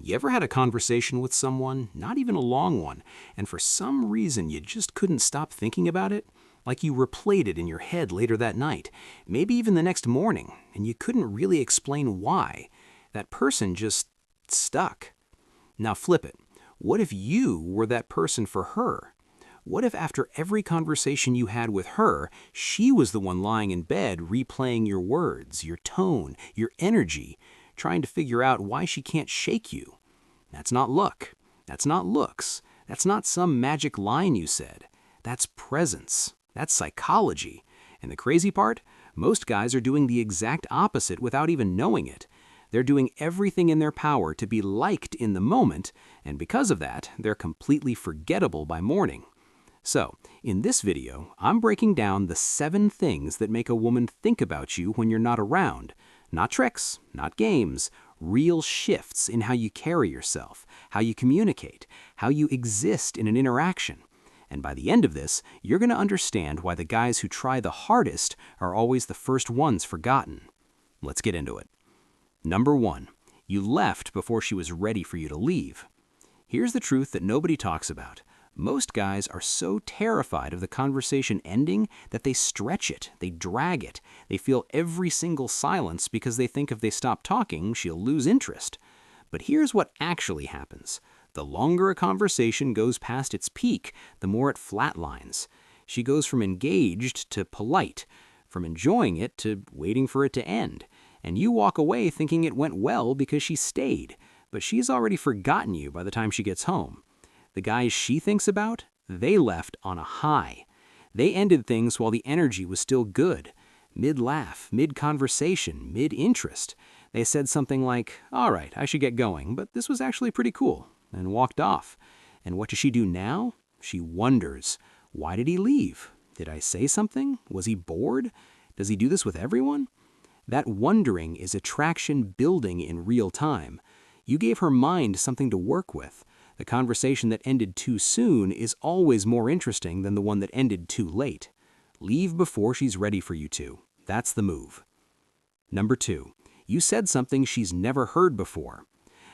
You ever had a conversation with someone, not even a long one, and for some reason you just couldn't stop thinking about it? Like you replayed it in your head later that night, maybe even the next morning, and you couldn't really explain why. That person just stuck. Now flip it. What if you were that person for her? What if after every conversation you had with her, she was the one lying in bed replaying your words, your tone, your energy, trying to figure out why she can't shake you? That's not luck. That's not looks. That's not some magic line you said. That's presence. That's psychology. And the crazy part? Most guys are doing the exact opposite without even knowing it. They're doing everything in their power to be liked in the moment, and because of that, they're completely forgettable by morning. So, in this video, I'm breaking down the 7 things that make a woman think about you when you're not around. Not tricks, not games, real shifts in how you carry yourself, how you communicate, how you exist in an interaction. And by the end of this, you're going to understand why the guys who try the hardest are always the first ones forgotten. Let's get into it. Number 1, you left before she was ready for you to leave. Here's the truth that nobody talks about. Most guys are so terrified of the conversation ending that they stretch it, they drag it, they feel every single silence because they think if they stop talking, she'll lose interest. But here's what actually happens. The longer a conversation goes past its peak, the more it flatlines. She goes from engaged to polite, from enjoying it to waiting for it to end. And you walk away thinking it went well because she stayed, but she's already forgotten you by the time she gets home. The guys she thinks about, they left on a high. They ended things while the energy was still good. Mid-laugh, mid-conversation, mid-interest. They said something like, "All right, I should get going, but this was actually pretty cool," and walked off. And what does she do now? She wonders. Why did he leave? Did I say something? Was he bored? Does he do this with everyone? That wondering is attraction building in real time. You gave her mind something to work with. The conversation that ended too soon is always more interesting than the one that ended too late. Leave before she's ready for you to. That's the move. Number 2, you said something she's never heard before.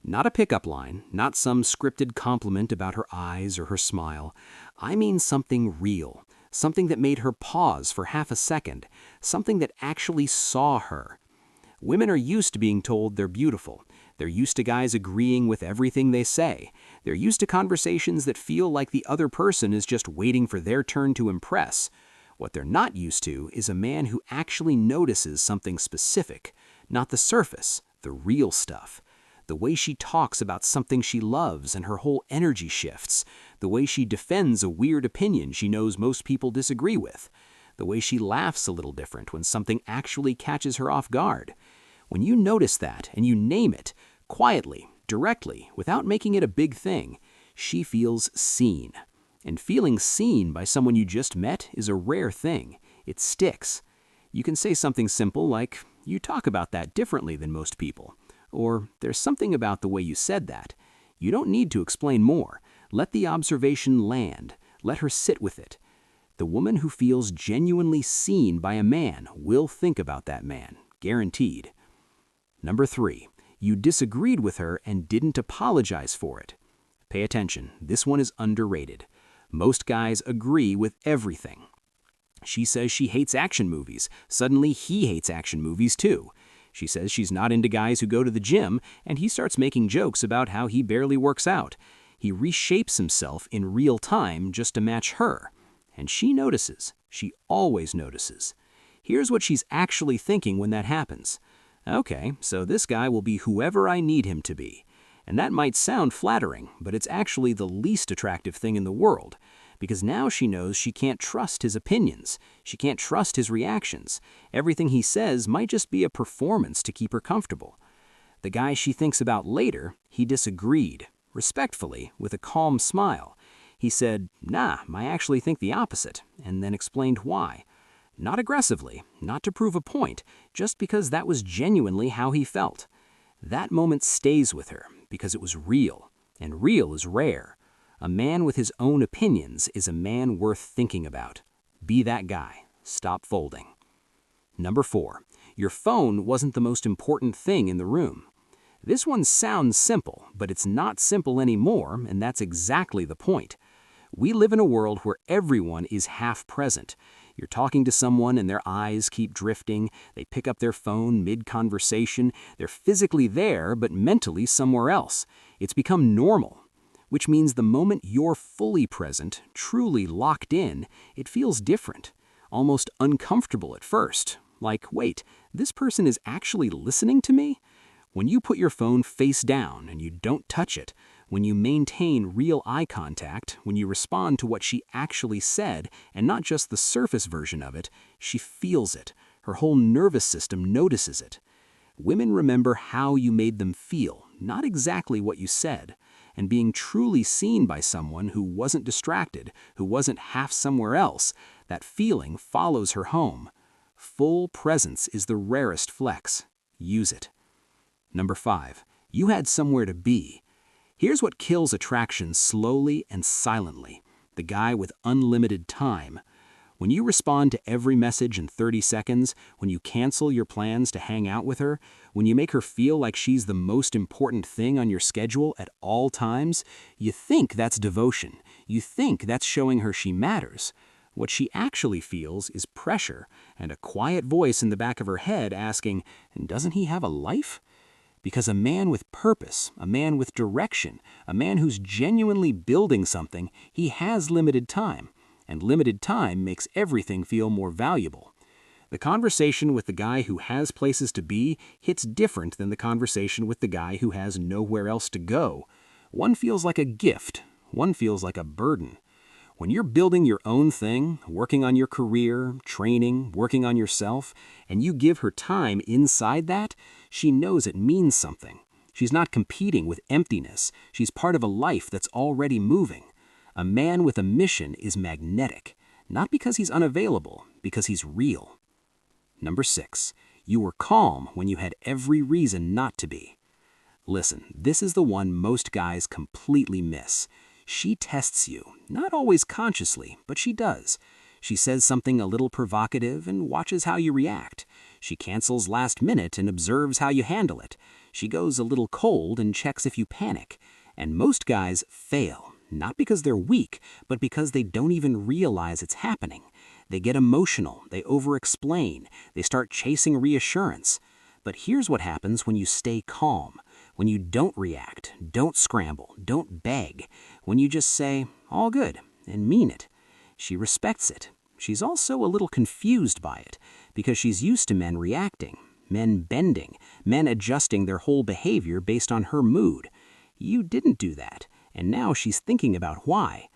Not a pickup line, not some scripted compliment about her eyes or her smile. I mean something real, something that made her pause for half a second, something that actually saw her. Women are used to being told they're beautiful. They're used to guys agreeing with everything they say. They're used to conversations that feel like the other person is just waiting for their turn to impress. What they're not used to is a man who actually notices something specific, not the surface, the real stuff. The way she talks about something she loves and her whole energy shifts. The way she defends a weird opinion she knows most people disagree with. The way she laughs a little different when something actually catches her off guard. When you notice that and you name it, quietly, directly, without making it a big thing, she feels seen. And feeling seen by someone you just met is a rare thing. It sticks. You can say something simple like, "You talk about that differently than most people." Or, "There's something about the way you said that." You don't need to explain more. Let the observation land. Let her sit with it. The woman who feels genuinely seen by a man will think about that man. Guaranteed. Number 3, you disagreed with her and didn't apologize for it. Pay attention. This one is underrated. Most guys agree with everything. She says she hates action movies. Suddenly he hates action movies too. She says she's not into guys who go to the gym, and he starts making jokes about how he barely works out. He reshapes himself in real time just to match her. And she notices. She always notices. Here's what she's actually thinking when that happens. Okay, so this guy will be whoever I need him to be. And that might sound flattering, but it's actually the least attractive thing in the world. Because now she knows she can't trust his opinions. She can't trust his reactions. Everything he says might just be a performance to keep her comfortable. The guy she thinks about later, he disagreed, respectfully, with a calm smile. He said, "Nah, I actually think the opposite," and then explained why. Not aggressively, not to prove a point, just because that was genuinely how he felt. That moment stays with her because it was real, and real is rare. A man with his own opinions is a man worth thinking about. Be that guy. Stop folding. Number 4, your phone wasn't the most important thing in the room. This one sounds simple, but it's not simple anymore, and that's exactly the point. We live in a world where everyone is half present. You're talking to someone and their eyes keep drifting, they pick up their phone mid-conversation, they're physically there but mentally somewhere else. It's become normal, which means the moment you're fully present, truly locked in, it feels different, almost uncomfortable at first. Like, wait, this person is actually listening to me? When you put your phone face down and you don't touch it, when you maintain real eye contact, when you respond to what she actually said and not just the surface version of it, she feels it. Her whole nervous system notices it. Women remember how you made them feel, not exactly what you said. And being truly seen by someone who wasn't distracted, who wasn't half somewhere else, that feeling follows her home. Full presence is the rarest flex. Use it. Number 5, you had somewhere to be. Here's what kills attraction slowly and silently. The guy with unlimited time. When you respond to every message in 30 seconds, when you cancel your plans to hang out with her, when you make her feel like she's the most important thing on your schedule at all times, you think that's devotion. You think that's showing her she matters. What she actually feels is pressure and a quiet voice in the back of her head asking, "Doesn't he have a life?" Because a man with purpose, a man with direction, a man who's genuinely building something, he has limited time, and limited time makes everything feel more valuable. The conversation with the guy who has places to be hits different than the conversation with the guy who has nowhere else to go. One feels like a gift, one feels like a burden. When you're building your own thing, working on your career, training, working on yourself, and you give her time inside that, she knows it means something. She's not competing with emptiness. She's part of a life that's already moving. A man with a mission is magnetic, not because he's unavailable, because he's real. Number 6, you were calm when you had every reason not to be. Listen, this is the one most guys completely miss. She tests you, not always consciously, but she does. She says something a little provocative and watches how you react. She cancels last minute and observes how you handle it. She goes a little cold and checks if you panic. And most guys fail, not because they're weak, but because they don't even realize it's happening. They get emotional, they over-explain, they start chasing reassurance. But here's what happens when you stay calm. When you don't react, don't scramble, don't beg. When you just say, "all good," and mean it. She respects it. She's also a little confused by it, because she's used to men reacting, men bending, men adjusting their whole behavior based on her mood. You didn't do that, and now she's thinking about why.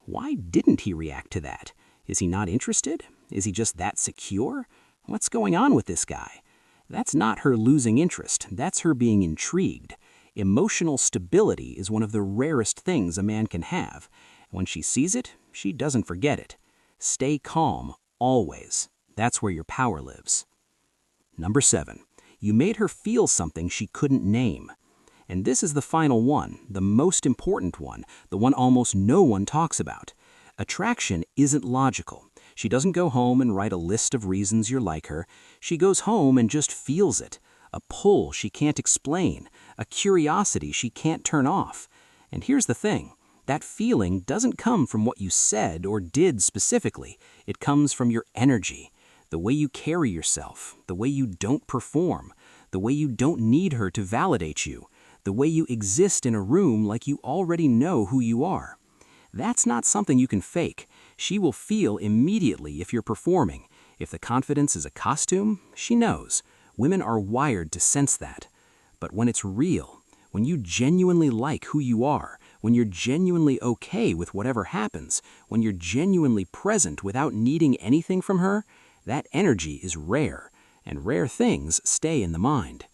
Why didn't he react to that? Is he not interested? Is he just that secure? What's going on with this guy? That's not her losing interest, that's her being intrigued. Emotional stability is one of the rarest things a man can have. When she sees it, she doesn't forget it. Stay calm, always. That's where your power lives. Number 7, you made her feel something she couldn't name. And this is the final one, the most important one, the one almost no one talks about. Attraction isn't logical. She doesn't go home and write a list of reasons you're like her. She goes home and just feels it. A pull she can't explain, a curiosity she can't turn off. And here's the thing, that feeling doesn't come from what you said or did specifically. It comes from your energy, the way you carry yourself, the way you don't perform, the way you don't need her to validate you, the way you exist in a room like you already know who you are. That's not something you can fake. She will feel immediately if you're performing. If the confidence is a costume, she knows. Women are wired to sense that. But when it's real, when you genuinely like who you are, when you're genuinely okay with whatever happens, when you're genuinely present without needing anything from her, that energy is rare, and rare things stay in the mind.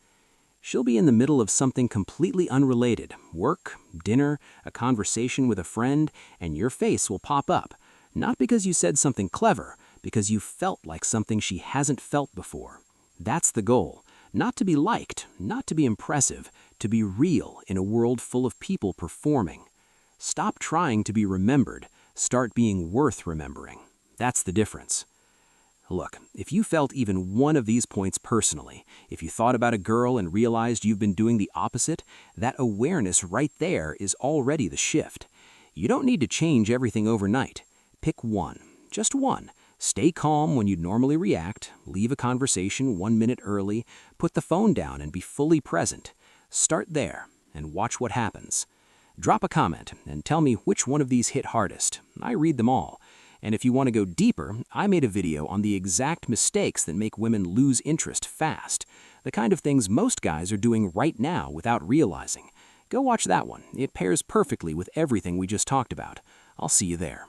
She'll be in the middle of something completely unrelated, work, dinner, a conversation with a friend, and your face will pop up. Not because you said something clever, because you felt like something she hasn't felt before. That's the goal. Not to be liked, not to be impressive, to be real in a world full of people performing. Stop trying to be remembered. Start being worth remembering. That's the difference. Look, if you felt even one of these points personally, if you thought about a girl and realized you've been doing the opposite, that awareness right there is already the shift. You don't need to change everything overnight. Pick one, just one. Stay calm when you'd normally react, leave a conversation 1 minute early, put the phone down and be fully present. Start there and watch what happens. Drop a comment and tell me which one of these hit hardest. I read them all. And if you want to go deeper, I made a video on the exact mistakes that make women lose interest fast. The kind of things most guys are doing right now without realizing. Go watch that one. It pairs perfectly with everything we just talked about. I'll see you there.